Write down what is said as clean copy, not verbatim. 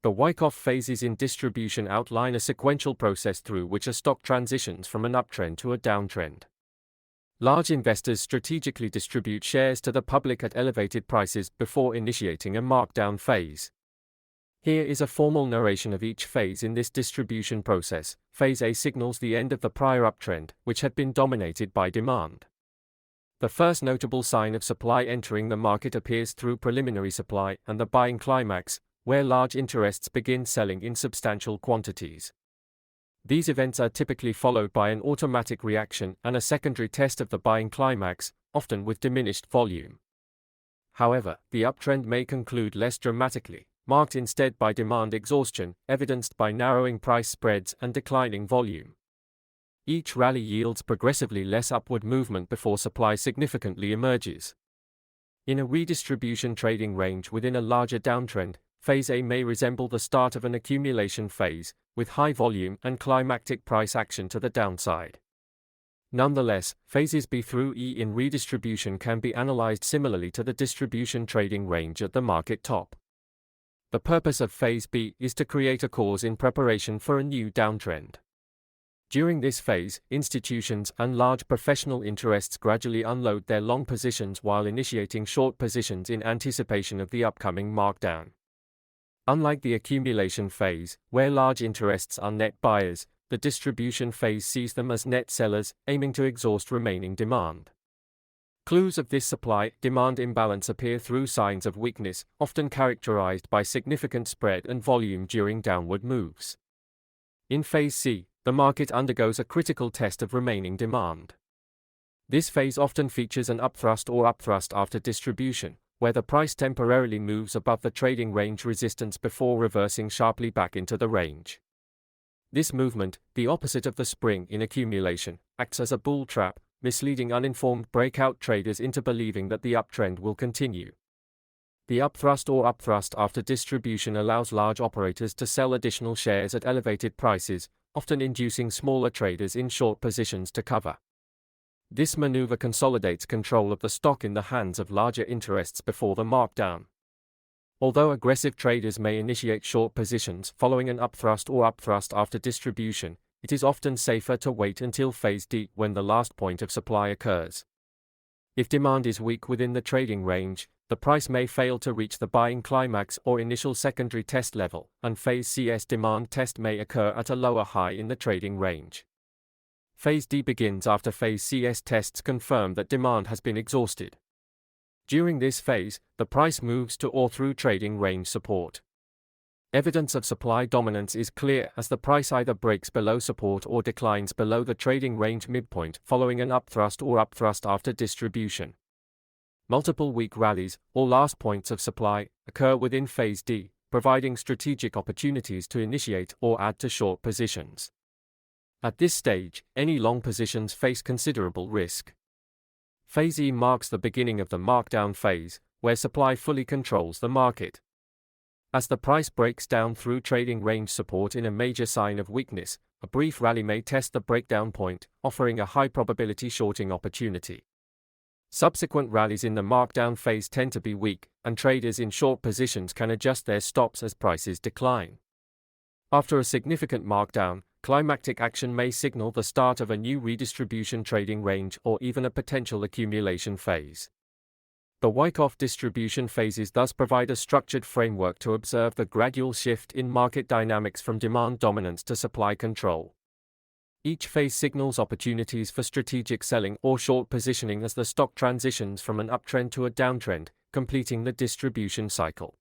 The Wycoff phases in distribution outline a sequential process through which a stock transitions from an uptrend to a downtrend. Large investors strategically distribute shares to the public at elevated prices before initiating a markdown phase. Here is a formal narration of each phase in this distribution process. Phase A signals the end of the prior uptrend, which had been dominated by demand. The first notable sign of supply entering the market appears through preliminary supply and the buying climax, where large interests begin selling in substantial quantities. These events are typically followed by an automatic reaction and a secondary test of the buying climax, often with diminished volume. However, the uptrend may conclude less dramatically, marked instead by demand exhaustion, evidenced by narrowing price spreads and declining volume. Each rally yields progressively less upward movement before supply significantly emerges. In a redistribution trading range within a larger downtrend, Phase A may resemble the start of an accumulation phase, with high volume and climactic price action to the downside. Nonetheless, phases B through E in redistribution can be analyzed similarly to the distribution trading range at the market top. The purpose of Phase B is to create a cause in preparation for a new downtrend. During this phase, institutions and large professional interests gradually unload their long positions while initiating short positions in anticipation of the upcoming markdown. Unlike the accumulation phase, where large interests are net buyers, the distribution phase sees them as net sellers, aiming to exhaust remaining demand. Clues of this supply-demand imbalance appear through signs of weakness, often characterized by significant spread and volume during downward moves. In Phase C, the market undergoes a critical test of remaining demand. This phase often features an upthrust or upthrust after distribution, where the price temporarily moves above the trading range resistance before reversing sharply back into the range. This movement, the opposite of the spring in accumulation, acts as a bull trap, misleading uninformed breakout traders into believing that the uptrend will continue. The upthrust or upthrust after distribution allows large operators to sell additional shares at elevated prices, often inducing smaller traders in short positions to cover. This maneuver consolidates control of the stock in the hands of larger interests before the markdown. Although aggressive traders may initiate short positions following an upthrust or upthrust after distribution, it is often safer to wait until Phase D when the last point of supply occurs. If demand is weak within the trading range, the price may fail to reach the buying climax or initial secondary test level, and Phase C's demand test may occur at a lower high in the trading range. Phase D begins after Phase C's tests confirm that demand has been exhausted. During this phase, the price moves to or through trading range support. Evidence of supply dominance is clear as the price either breaks below support or declines below the trading range midpoint following an upthrust or upthrust after distribution. Multiple weak rallies, or last points of supply, occur within Phase D, providing strategic opportunities to initiate or add to short positions. At this stage, any long positions face considerable risk. Phase E marks the beginning of the markdown phase, where supply fully controls the market. As the price breaks down through trading range support in a major sign of weakness, a brief rally may test the breakdown point, offering a high probability shorting opportunity. Subsequent rallies in the markdown phase tend to be weak, and traders in short positions can adjust their stops as prices decline. After a significant markdown, climactic action may signal the start of a new redistribution trading range or even a potential accumulation phase. The Wycoff distribution phases thus provide a structured framework to observe the gradual shift in market dynamics from demand dominance to supply control. Each phase signals opportunities for strategic selling or short positioning as the stock transitions from an uptrend to a downtrend, completing the distribution cycle.